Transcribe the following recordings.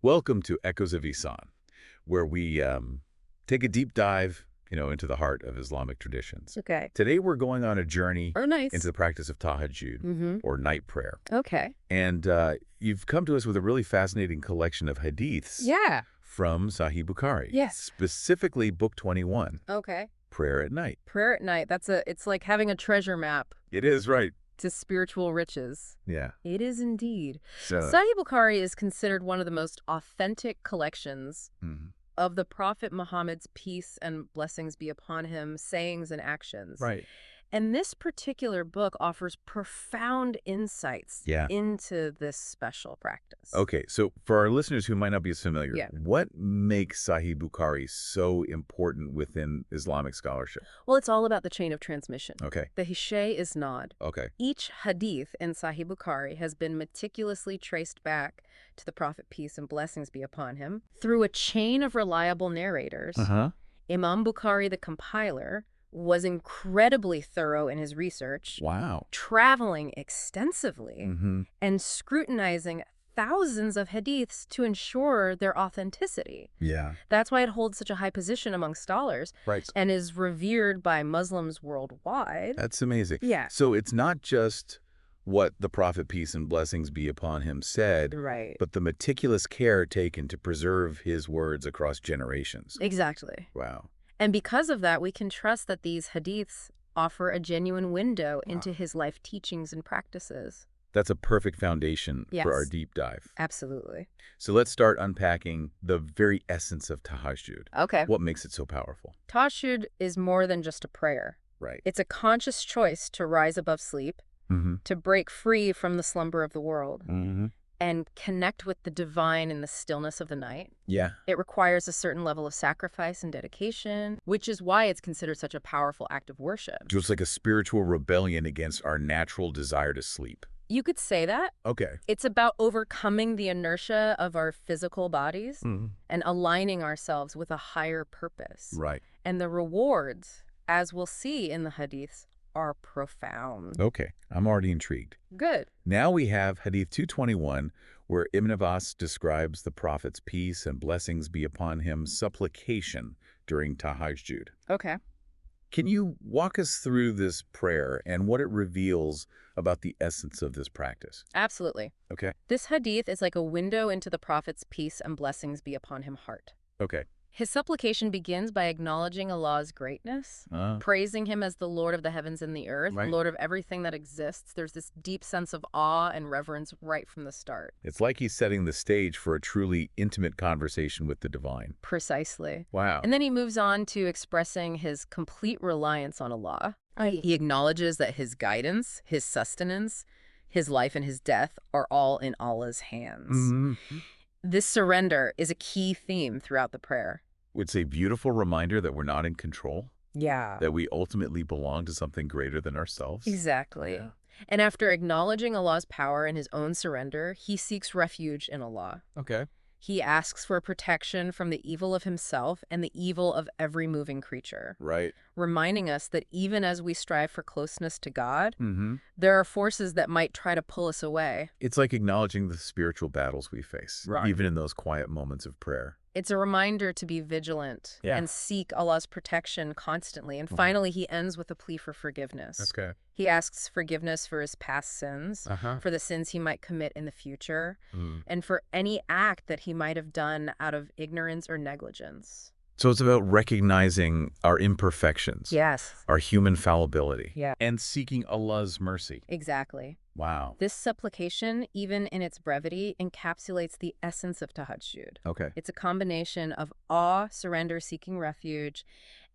Welcome to Echoes of Ihsan, where we take a deep dive, into the heart of Islamic traditions. Okay. Today we're going on a journey Oh, nice. into the practice of Tahajjud, or night prayer. Okay. And you've come to us with a really fascinating collection of hadiths Yeah. from Sahih Bukhari. Yes. Specifically Book 21, Okay. Prayer at Night. Prayer at night. It's like having a treasure map It is, right. to spiritual riches. Yeah. It is indeed. So, Sahih Bukhari is considered one of the most authentic collections Mhm. of the Prophet Muhammad's peace and blessings be upon him, sayings and actions. Right. And this particular book offers profound insights Yeah. into this special practice. Okay, so for our listeners who might not be as familiar, Yeah. what makes Sahih Bukhari so important within Islamic scholarship? Well, it's all about the chain of transmission. Okay, The Hishay Isnad. okay. Each hadith in Sahih Bukhari has been meticulously traced back to the Prophet, peace and blessings be upon him, through a chain of reliable narrators. Uh-huh. Imam Bukhari, the compiler, was incredibly thorough in his research, Wow. traveling extensively Mm-hmm. and scrutinizing thousands of hadiths to ensure their authenticity. Yeah. That's why it holds such a high position among scholars Right. and is revered by Muslims worldwide. That's amazing. Yeah. So it's not just what the Prophet, peace and blessings be upon him, said, Right. but the meticulous care taken to preserve his words across generations. Exactly. Wow. And because of that, we can trust that these hadiths offer a genuine window into his life teachings and practices. That's a perfect foundation for our Yes. deep dive. Absolutely. So let's start unpacking the very essence of Tahajjud. Okay. What makes it so powerful? Tahajjud is more than just a prayer. Right. It's a conscious choice to rise above sleep, Mm-hmm. to break free from the slumber of the world, Mm-hmm. and connect with the divine in the stillness of the night. Yeah. It requires a certain level of sacrifice and dedication, which is why it's considered such a powerful act of worship. Just like a spiritual rebellion against our natural desire to sleep. You could say that. Okay. It's about overcoming the inertia of our physical bodies Mm-hmm. and aligning ourselves with a higher purpose. Right. And the rewards, as we'll see in the hadiths, are profound. Okay. I'm already intrigued. Good. Now we have Hadith 221, where Ibn Abbas describes the Prophet's peace and blessings be upon him supplication during Tahajjud. Okay. Can you walk us through this prayer and what it reveals about the essence of this practice? Absolutely. Okay. This hadith is like a window into the Prophet's peace and blessings be upon him heart. Okay. His supplication begins by acknowledging Allah's greatness, praising him as the Lord of the heavens and the earth, Right. Lord of everything that exists. There's this deep sense of awe and reverence right from the start. It's like he's setting the stage for a truly intimate conversation with the divine. Precisely. Wow. And then he moves on to expressing his complete reliance on Allah. He acknowledges that his guidance, his sustenance, his life and his death are all in Allah's hands. Mm-hmm. This surrender is a key theme throughout the prayer. It's a beautiful reminder that we're not in control, Yeah. that we ultimately belong to something greater than ourselves. Exactly. Yeah. And after acknowledging Allah's power and his own surrender, he seeks refuge in Allah. Okay. He asks for protection from the evil of himself and the evil of every moving creature, Right. reminding us that even as we strive for closeness to God, Mm-hmm. there are forces that might try to pull us away. It's like acknowledging the spiritual battles we face, Right. even in those quiet moments of prayer. It's a reminder to be vigilant Yeah. and seek Allah's protection constantly. And finally, he ends with a plea for forgiveness. Okay. He asks forgiveness for his past sins, Uh-huh. for the sins he might commit in the future, Mm. and for any act that he might have done out of ignorance or negligence. So it's about recognizing our imperfections, Yes. our human fallibility, Yeah. and seeking Allah's mercy. Exactly. Wow. This supplication, even in its brevity, encapsulates the essence of Tahajjud. Okay. It's a combination of awe, surrender, seeking refuge,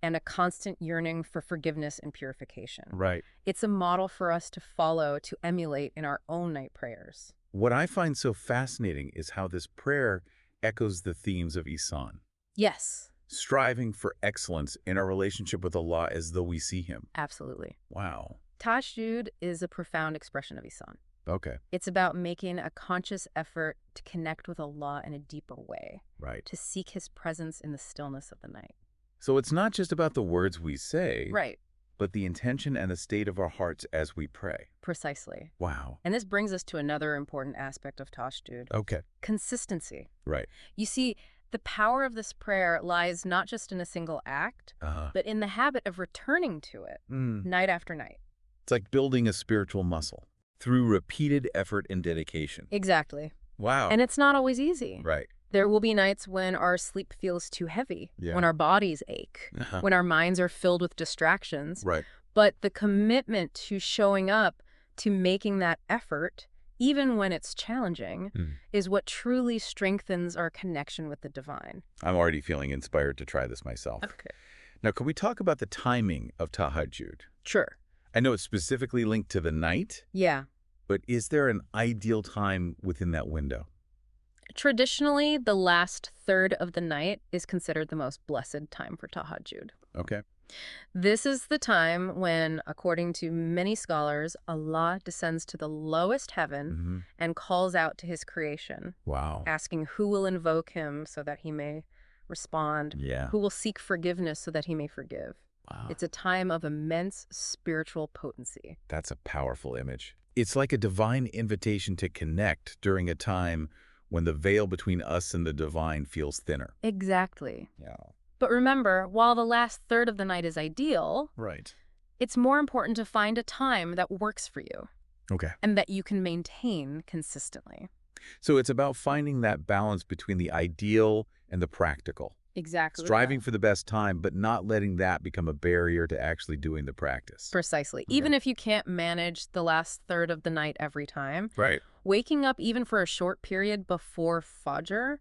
and a constant yearning for forgiveness and purification. Right. It's a model for us to follow, to emulate in our own night prayers. What I find so fascinating is how this prayer echoes the themes of Ihsan, Yes, striving for excellence in our relationship with Allah as though we see Him. absolutely. Wow. Tahajjud is a profound expression of Ihsan. Okay. It's about making a conscious effort to connect with Allah in a deeper way, Right. to seek His presence in the stillness of the night. So it's not just about the words we say, Right. but the intention and the state of our hearts as we pray. Precisely. Wow. And this brings us to another important aspect of Tahajjud. Okay. Consistency. Right. You see, the power of this prayer lies not just in a single act, but in the habit of returning to it night after night. It's like building a spiritual muscle through repeated effort and dedication. Exactly. Wow. And it's not always easy. Right. There will be nights when our sleep feels too heavy, when our bodies ache, when our minds are filled with distractions. Right. But the commitment to showing up, to making that effort, even when it's challenging, is what truly strengthens our connection with the divine. I'm already feeling inspired to try this myself. Okay. Now, can we talk about the timing of Tahajjud? Sure. I know it's specifically linked to the night, Yeah. but is there an ideal time within that window? Traditionally, the last third of the night is considered the most blessed time for Tahajjud. Okay. This is the time when, according to many scholars, Allah descends to the lowest heaven and calls out to his creation, Wow. asking who will invoke him so that he may respond, Yeah. who will seek forgiveness so that he may forgive. Wow. It's a time of immense spiritual potency. That's a powerful image. It's like a divine invitation to connect during a time when the veil between us and the divine feels thinner. Exactly. Yeah. But remember, while the last third of the night is ideal, Right. it's more important to find a time that works for you Okay. and that you can maintain consistently. So it's about finding that balance between the ideal and the practical. Exactly. Striving for the best time, but not letting that become a barrier to actually doing the practice. Precisely. Even if you can't manage the last third of the night every time, Right. waking up even for a short period before Fajr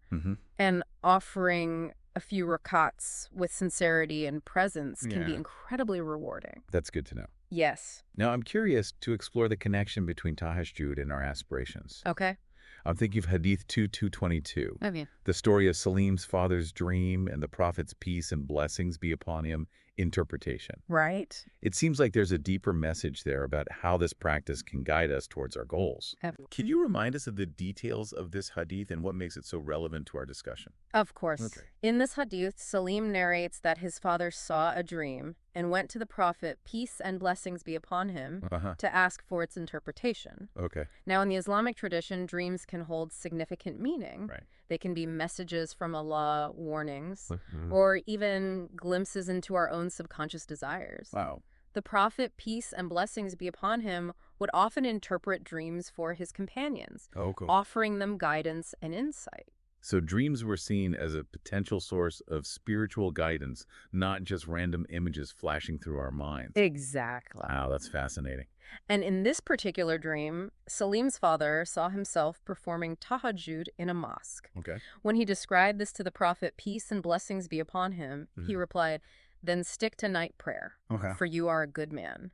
and offering a few rakats with sincerity and presence can be incredibly rewarding. That's good to know. Yes. Now, I'm curious to explore the connection between Tahajjud and our aspirations. Okay. I'm thinking of Hadith 2:222. I mean, The story of Salim's father's dream and the Prophet's peace and blessings be upon him interpretation. right? It seems like there's a deeper message there about how this practice can guide us towards our goals. Can you remind us of the details of this hadith and what makes it so relevant to our discussion? Of course. Okay. In this hadith, Salim narrates that his father saw a dream and went to the Prophet, peace and blessings be upon him, to ask for its interpretation. Okay. Now, in the Islamic tradition, dreams can hold significant meaning. Right. They can be messages from Allah, warnings, or even glimpses into our own subconscious desires. Wow. The Prophet, peace and blessings be upon him, would often interpret dreams for his companions, Oh, cool. offering them guidance and insight. So dreams were seen as a potential source of spiritual guidance, not just random images flashing through our minds. Exactly. Wow, that's fascinating. And in this particular dream, Salim's father saw himself performing tahajjud in a mosque. Okay. When he described this to the Prophet, peace and blessings be upon him, he replied, "Then stick to night prayer, for you are a good man."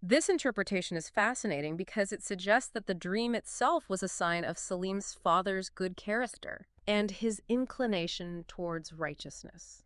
This interpretation is fascinating because it suggests that the dream itself was a sign of Salim's father's good character and his inclination towards righteousness.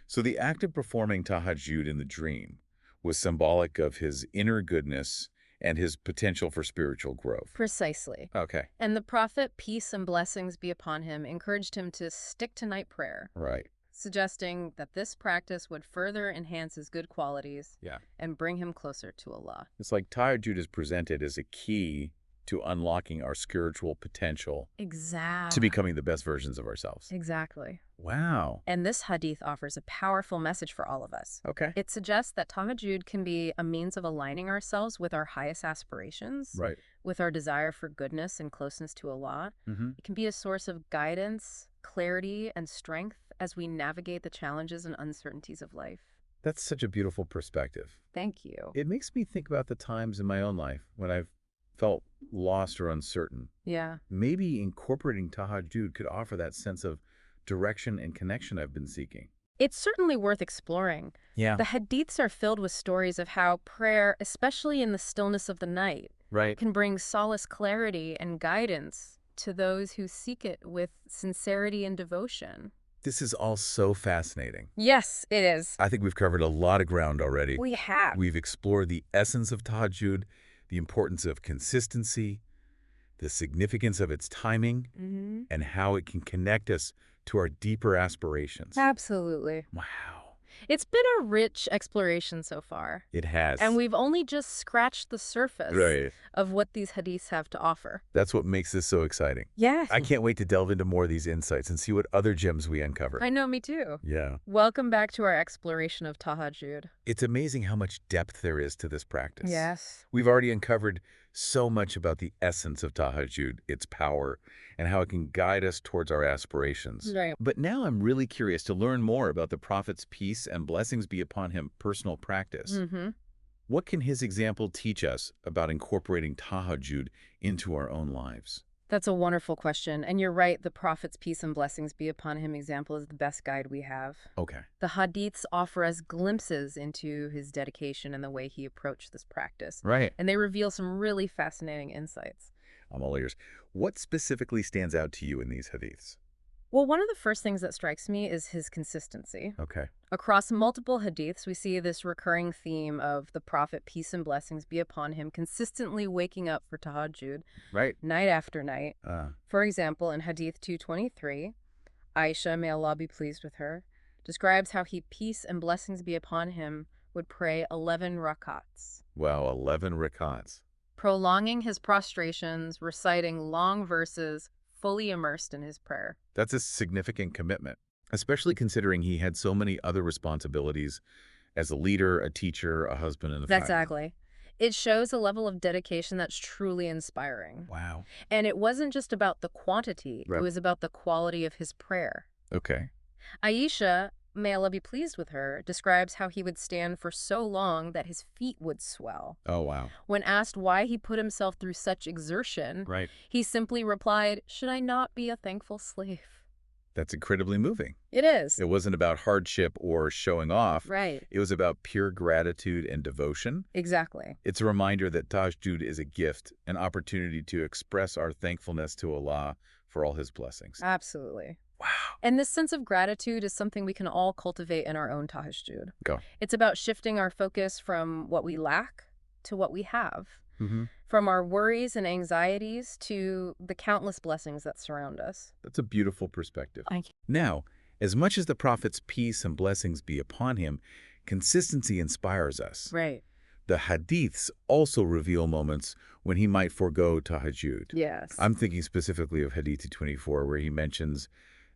So the act of performing tahajjud in the dream was symbolic of his inner goodness and his potential for spiritual growth. Precisely. Okay. And the Prophet, peace and blessings be upon him, encouraged him to stick to night prayer, Right. suggesting that this practice would further enhance his good qualities and bring him closer to Allah. It's like tahajjud is presented as a key to unlocking our spiritual potential Exactly. to becoming the best versions of ourselves. Exactly. Wow. And this hadith offers a powerful message for all of us. Okay. It suggests that tahajjud can be a means of aligning ourselves with our highest aspirations, Right. with our desire for goodness and closeness to Allah. It can be a source of guidance, clarity, and strength as we navigate the challenges and uncertainties of life. That's such a beautiful perspective. Thank you. It makes me think about the times in my own life when I've felt lost or uncertain. Yeah. Maybe incorporating tahajjud could offer that sense of direction and connection I've been seeking. It's certainly worth exploring. Yeah. The hadiths are filled with stories of how prayer, especially in the stillness of the night, Right. can bring solace, clarity, and guidance to those who seek it with sincerity and devotion. This is all so fascinating. Yes, it is. I think we've covered a lot of ground already. We have. We've explored the essence of tahajjud, the importance of consistency, the significance of its timing, and how it can connect us to our deeper aspirations. Absolutely. Wow. It's been a rich exploration so far. It has. And we've only just scratched the surface of what these hadiths have to offer. That's what makes this so exciting. Yeah. I can't wait to delve into more of these insights and see what other gems we uncover. I know, me too. Yeah. Welcome back to our exploration of Tahajjud. It's amazing how much depth there is to this practice. Yes. We've already uncovered so much about the essence of Tahajjud, its power, and how it can guide us towards our aspirations. Right. But now I'm really curious to learn more about the Prophet's peace and blessings be upon him personal practice. What can his example teach us about incorporating Tahajjud into our own lives? That's a wonderful question. And you're right, the Prophet's peace and blessings be upon him example is the best guide we have. Okay. The hadiths offer us glimpses into his dedication and the way he approached this practice. Right. And they reveal some really fascinating insights. I'm all ears. What specifically stands out to you in these hadiths? Well, one of the first things that strikes me is his consistency. Okay. Across multiple hadiths, we see this recurring theme of the Prophet, peace and blessings be upon him, consistently waking up for Tahajjud, night after night. For example, in Hadith 223, Aisha, may Allah be pleased with her, describes how he, peace and blessings be upon him, would pray 11 rakats. Wow, 11 rakats. Prolonging his prostrations, reciting long verses, fully immersed in his prayer. That's a significant commitment, especially considering he had so many other responsibilities as a leader, a teacher, a husband, and a father. Exactly. It shows a level of dedication that's truly inspiring. Wow. And it wasn't just about the quantity, it was about the quality of his prayer. Okay. Aisha, may Allah be pleased with her, describes how he would stand for so long that his feet would swell. Oh, wow. When asked why he put himself through such exertion, he simply replied, "Should I not be a thankful slave?" That's incredibly moving. It is. It wasn't about hardship or showing off. Right. It was about pure gratitude and devotion. Exactly. It's a reminder that Tahajjud is a gift, an opportunity to express our thankfulness to Allah for all his blessings. Absolutely. Wow. And this sense of gratitude is something we can all cultivate in our own Tahajjud. Go. It's about shifting our focus from what we lack to what we have. From our worries and anxieties to the countless blessings that surround us. That's a beautiful perspective. Thank you. Now, as much as the Prophet's peace and blessings be upon him, consistency inspires us. Right. The hadiths also reveal moments when he might forego Tahajjud. Yes. I'm thinking specifically of Hadith 24, where he mentions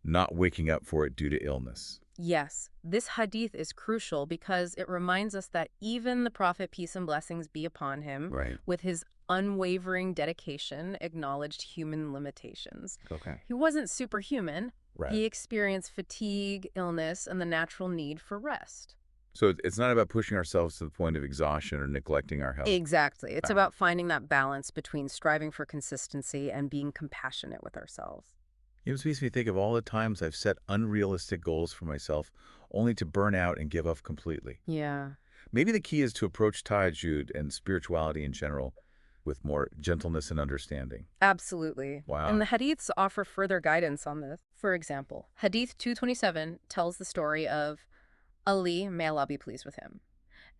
not waking up for it due to illness. Yes, this hadith is crucial because it reminds us that even the Prophet, peace and blessings be upon him, with his unwavering dedication, acknowledged human limitations. Okay. He wasn't superhuman. Right. He experienced fatigue, illness, and the natural need for rest. So it's not about pushing ourselves to the point of exhaustion or neglecting our health. Exactly. It's about finding that balance between striving for consistency and being compassionate with ourselves. It makes me think of all the times I've set unrealistic goals for myself only to burn out and give up completely. Yeah. Maybe the key is to approach Tahajjud and spirituality in general with more gentleness and understanding. Absolutely. Wow. And the hadiths offer further guidance on this. For example, Hadith 227 tells the story of Ali, may Allah be pleased with him,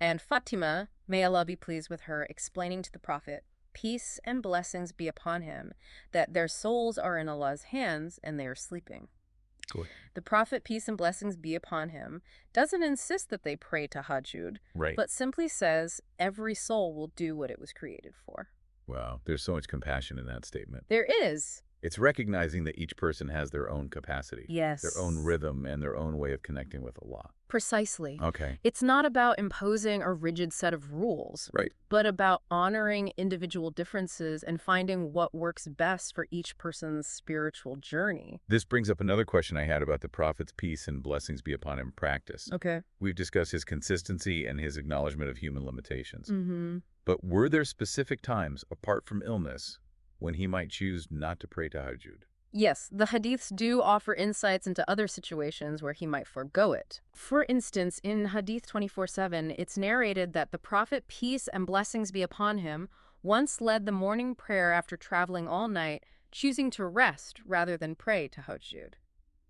and Fatima, may Allah be pleased with her, explaining to the Prophet, peace and blessings be upon him, that their souls are in Allah's hands and they are sleeping. Good. The Prophet, peace and blessings be upon him, doesn't insist that they pray Tahajjud, but simply says every soul will do what it was created for. Wow, there's so much compassion in that statement. There is. It's recognizing that each person has their own capacity, Yes. their own rhythm, and their own way of connecting with Allah. Precisely. Okay. It's not about imposing a rigid set of rules, but about honoring individual differences and finding what works best for each person's spiritual journey. This brings up another question I had about the Prophet's peace and blessings be upon him practice. Okay. We've discussed his consistency and his acknowledgement of human limitations. But were there specific times, apart from illness, when he might choose not to pray Tahajjud? Yes, the hadiths do offer insights into other situations where he might forego it. For instance, in Hadith 24/7, it's narrated that the Prophet, peace and blessings be upon him, once led the morning prayer after traveling all night, choosing to rest rather than pray Tahajjud.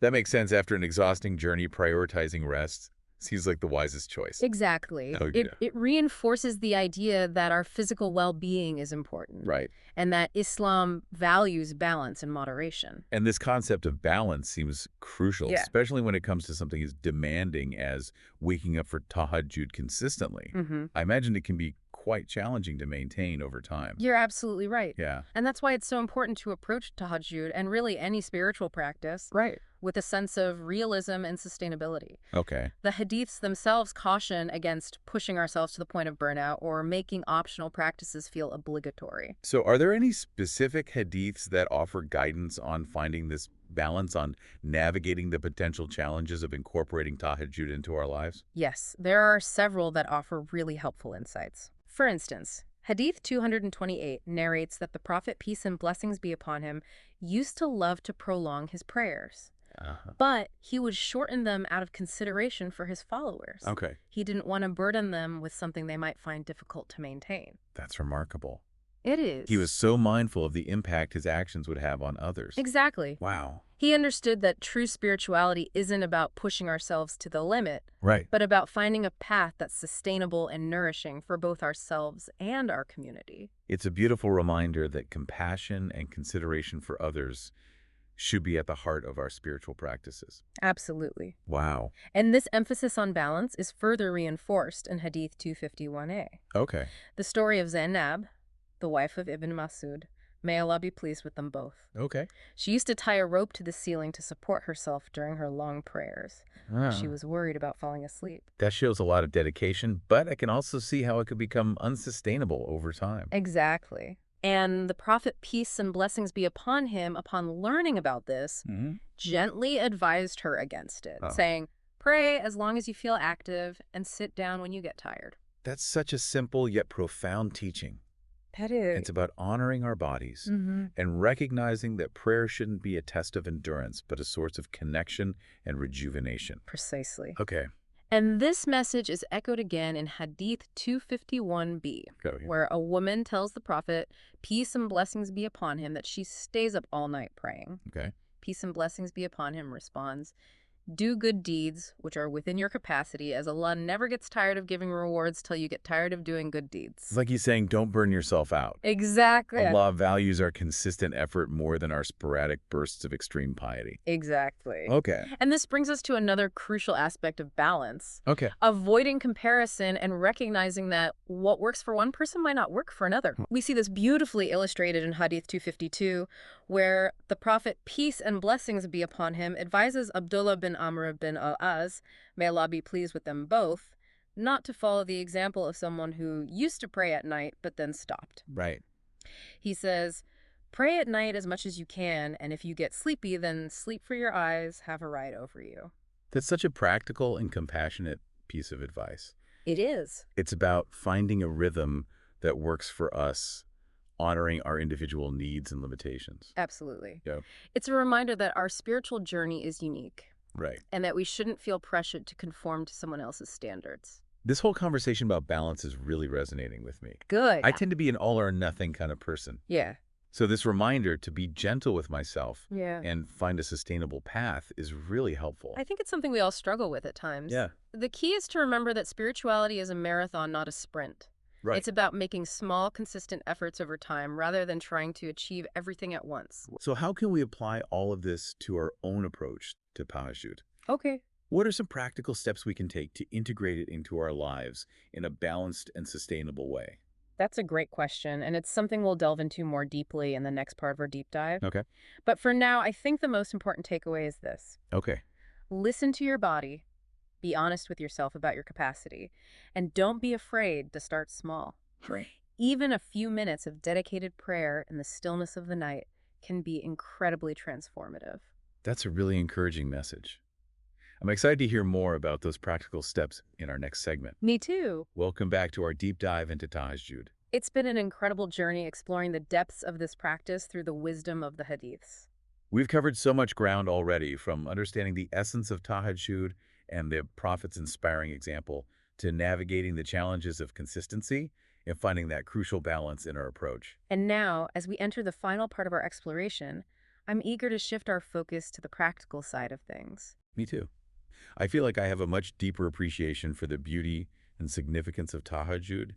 That makes sense after an exhausting journey prioritizing rest. Seems like the wisest choice. Exactly. Oh, yeah. It reinforces the idea that our physical well-being is important. Right. And that Islam values balance and moderation. And this concept of balance seems crucial, Yeah. especially when it comes to something as demanding as waking up for tahajjud consistently. I imagine it can be quite challenging to maintain over time. You're absolutely right. Yeah. And that's why it's so important to approach Tahajjud and really any spiritual practice with a sense of realism and sustainability. Okay. The hadiths themselves caution against pushing ourselves to the point of burnout or making optional practices feel obligatory. So are there any specific hadiths that offer guidance on finding this balance, on navigating the potential challenges of incorporating tahajjud into our lives? Yes, there are several that offer really helpful insights. For instance, Hadith 228 narrates that the Prophet, peace and blessings be upon him, used to love to prolong his prayers. But he would shorten them out of consideration for his followers. Okay. He didn't want to burden them with something they might find difficult to maintain. That's remarkable. It is. He was so mindful of the impact his actions would have on others. Exactly. Wow. He understood that true spirituality isn't about pushing ourselves to the limit, Right. but about finding a path that's sustainable and nourishing for both ourselves and our community. It's a beautiful reminder that compassion and consideration for others should be at the heart of our spiritual practices. Absolutely. Wow. And this emphasis on balance is further reinforced in Hadith 251a. Okay. The story of Zainab, the wife of Ibn Masud, may Allah be pleased with them both. Okay. She used to tie a rope to the ceiling to support herself during her long prayers. She was worried about falling asleep. That shows a lot of dedication, but I can also see how it could become unsustainable over time. Exactly. And the Prophet, peace and blessings be upon him, upon learning about this, gently advised her against it, saying, pray as long as you feel active and sit down when you get tired. That's such a simple yet profound teaching. That is. It's about honoring our bodies and recognizing that prayer shouldn't be a test of endurance, but a source of connection and rejuvenation. Precisely. Okay. And this message is echoed again in Hadith 251b, where a woman tells the Prophet, peace and blessings be upon him, that she stays up all night praying. Okay. Peace and blessings be upon him responds, do good deeds, which are within your capacity, as Allah never gets tired of giving rewards till you get tired of doing good deeds. It's like he's saying, don't burn yourself out. Exactly. Allah values our consistent effort more than our sporadic bursts of extreme piety. Exactly. Okay. And this brings us to another crucial aspect of balance. Okay. Avoiding comparison and recognizing that what works for one person might not work for another. We see this beautifully illustrated in Hadith 252, where the Prophet, peace and blessings be upon him, advises Abdullah bin Amr bin al-As, may Allah be pleased with them both, not to follow the example of someone who used to pray at night but then stopped. Right. He says, pray at night as much as you can, and if you get sleepy, then sleep for your eyes have a ride over you. That's such a practical and compassionate piece of advice. It is. It's about finding a rhythm that works for us, honoring our individual needs and limitations. Absolutely. Yeah. It's a reminder that our spiritual journey is unique. Right. And that we shouldn't feel pressured to conform to someone else's standards. This whole conversation about balance is really resonating with me. Good. I tend to be an all or nothing kind of person. Yeah. So this reminder to be gentle with myself Yeah. and find a sustainable path is really helpful. I think it's something we all struggle with at times. Yeah. The key is to remember that spirituality is a marathon, not a sprint. Right. It's about making small, consistent efforts over time rather than trying to achieve everything at once. So how can we apply all of this to our own approach to Tahajjud? Okay. What are some practical steps we can take to integrate it into our lives in a balanced and sustainable way? That's a great question, and it's something we'll delve into more deeply in the next part of our deep dive. Okay. But for now, I think the most important takeaway is this. Okay. Listen to your body. Be honest with yourself about your capacity. And don't be afraid to start small. Right. Even a few minutes of dedicated prayer in the stillness of the night can be incredibly transformative. That's a really encouraging message. I'm excited to hear more about those practical steps in our next segment. Me too. Welcome back to our deep dive into Tahajjud. It's been an incredible journey exploring the depths of this practice through the wisdom of the Hadiths. We've covered so much ground already, from understanding the essence of Tahajjud and the Prophet's inspiring example to navigating the challenges of consistency and finding that crucial balance in our approach. And now, as we enter the final part of our exploration, I'm eager to shift our focus to the practical side of things. Me too. I feel like I have a much deeper appreciation for the beauty and significance of Tahajjud,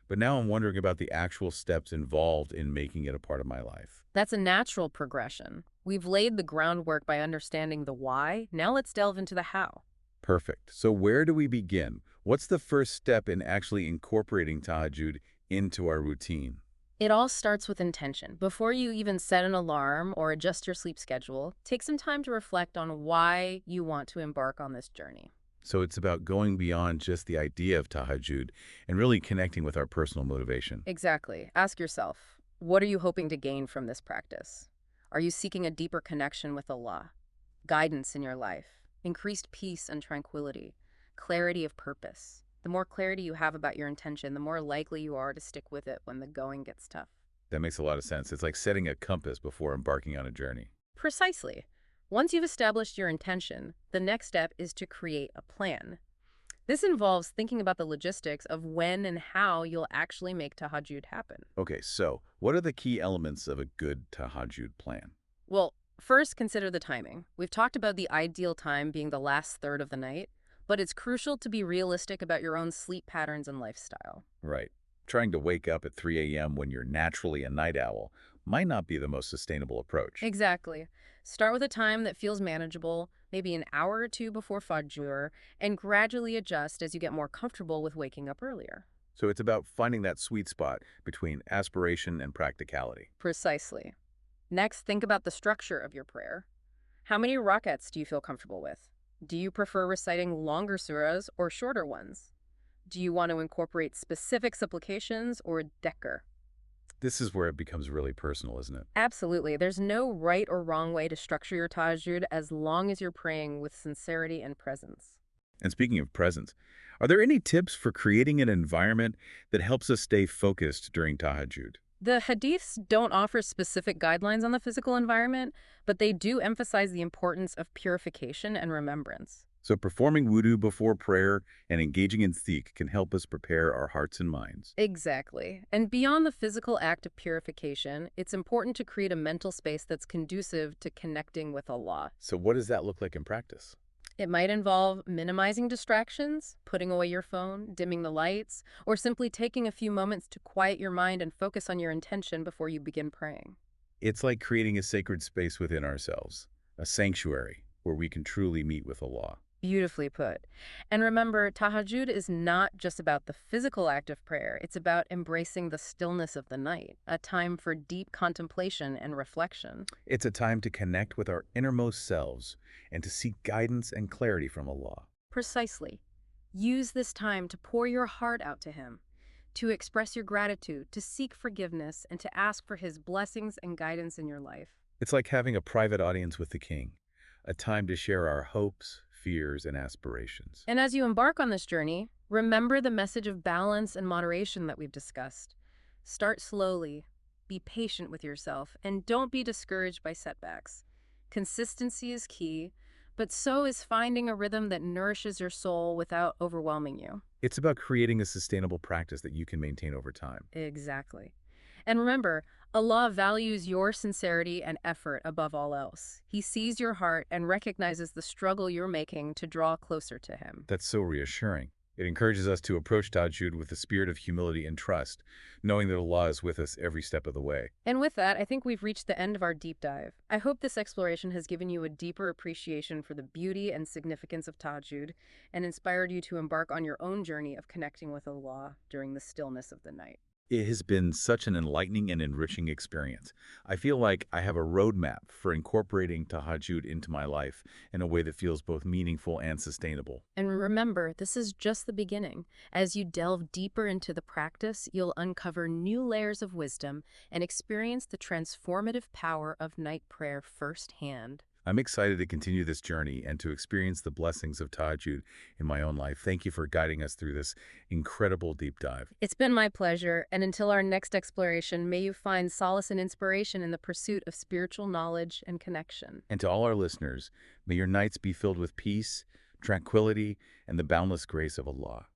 but now I'm wondering about the actual steps involved in making it a part of my life. That's a natural progression. We've laid the groundwork by understanding the why. Now let's delve into the how. Perfect. So where do we begin? What's the first step in actually incorporating Tahajjud into our routine? It all starts with intention. Before you even set an alarm or adjust your sleep schedule, take some time to reflect on why you want to embark on this journey. So it's about going beyond just the idea of Tahajjud and really connecting with our personal motivation. Exactly. Ask yourself, what are you hoping to gain from this practice? Are you seeking a deeper connection with Allah, guidance in your life, increased peace and tranquility, clarity of purpose? The more clarity you have about your intention, the more likely you are to stick with it when the going gets tough. That makes a lot of sense. It's like setting a compass before embarking on a journey. Precisely. Once you've established your intention, the next step is to create a plan. This involves thinking about the logistics of when and how you'll actually make Tahajjud happen. Okay, so what are the key elements of a good Tahajjud plan? Well, first, consider the timing. We've talked about the ideal time being the last third of the night, but it's crucial to be realistic about your own sleep patterns and lifestyle. Right. Trying to wake up at 3 a.m. when you're naturally a night owl might not be the most sustainable approach. Exactly. Start with a time that feels manageable, maybe an hour or two before Fajr, and gradually adjust as you get more comfortable with waking up earlier. So it's about finding that sweet spot between aspiration and practicality. Precisely. Next, think about the structure of your prayer. How many rakats do you feel comfortable with? Do you prefer reciting longer surahs or shorter ones? Do you want to incorporate specific supplications or dhikr? This is where it becomes really personal, isn't it? Absolutely. There's no right or wrong way to structure your tahajjud as long as you're praying with sincerity and presence. And speaking of presence, are there any tips for creating an environment that helps us stay focused during Tahajjud? The hadiths don't offer specific guidelines on the physical environment, but they do emphasize the importance of purification and remembrance. So performing wudu before prayer and engaging in dhikr can help us prepare our hearts and minds. Exactly. And beyond the physical act of purification, it's important to create a mental space that's conducive to connecting with Allah. So what does that look like in practice? It might involve minimizing distractions, putting away your phone, dimming the lights, or simply taking a few moments to quiet your mind and focus on your intention before you begin praying. It's like creating a sacred space within ourselves, a sanctuary where we can truly meet with Allah. Beautifully put. And remember, Tahajjud is not just about the physical act of prayer. It's about embracing the stillness of the night, a time for deep contemplation and reflection. It's a time to connect with our innermost selves and to seek guidance and clarity from Allah. Precisely. Use this time to pour your heart out to Him, to express your gratitude, to seek forgiveness, and to ask for His blessings and guidance in your life. It's like having a private audience with the King, a time to share our hopes, fears, and aspirations. And as you embark on this journey, remember the message of balance and moderation that we've discussed. Start slowly, be patient with yourself, and don't be discouraged by setbacks. Consistency is key, but so is finding a rhythm that nourishes your soul without overwhelming you. It's about creating a sustainable practice that you can maintain over time. Exactly. And remember, Allah values your sincerity and effort above all else. He sees your heart and recognizes the struggle you're making to draw closer to Him. That's so reassuring. It encourages us to approach Tahajjud with a spirit of humility and trust, knowing that Allah is with us every step of the way. And with that, I think we've reached the end of our deep dive. I hope this exploration has given you a deeper appreciation for the beauty and significance of Tahajjud and inspired you to embark on your own journey of connecting with Allah during the stillness of the night. It has been such an enlightening and enriching experience. I feel like I have a roadmap for incorporating Tahajjud into my life in a way that feels both meaningful and sustainable. And remember, this is just the beginning. As you delve deeper into the practice, you'll uncover new layers of wisdom and experience the transformative power of night prayer firsthand. I'm excited to continue this journey and to experience the blessings of Tahajjud in my own life. Thank you for guiding us through this incredible deep dive. It's been my pleasure, and until our next exploration, may you find solace and inspiration in the pursuit of spiritual knowledge and connection. And to all our listeners, may your nights be filled with peace, tranquility, and the boundless grace of Allah.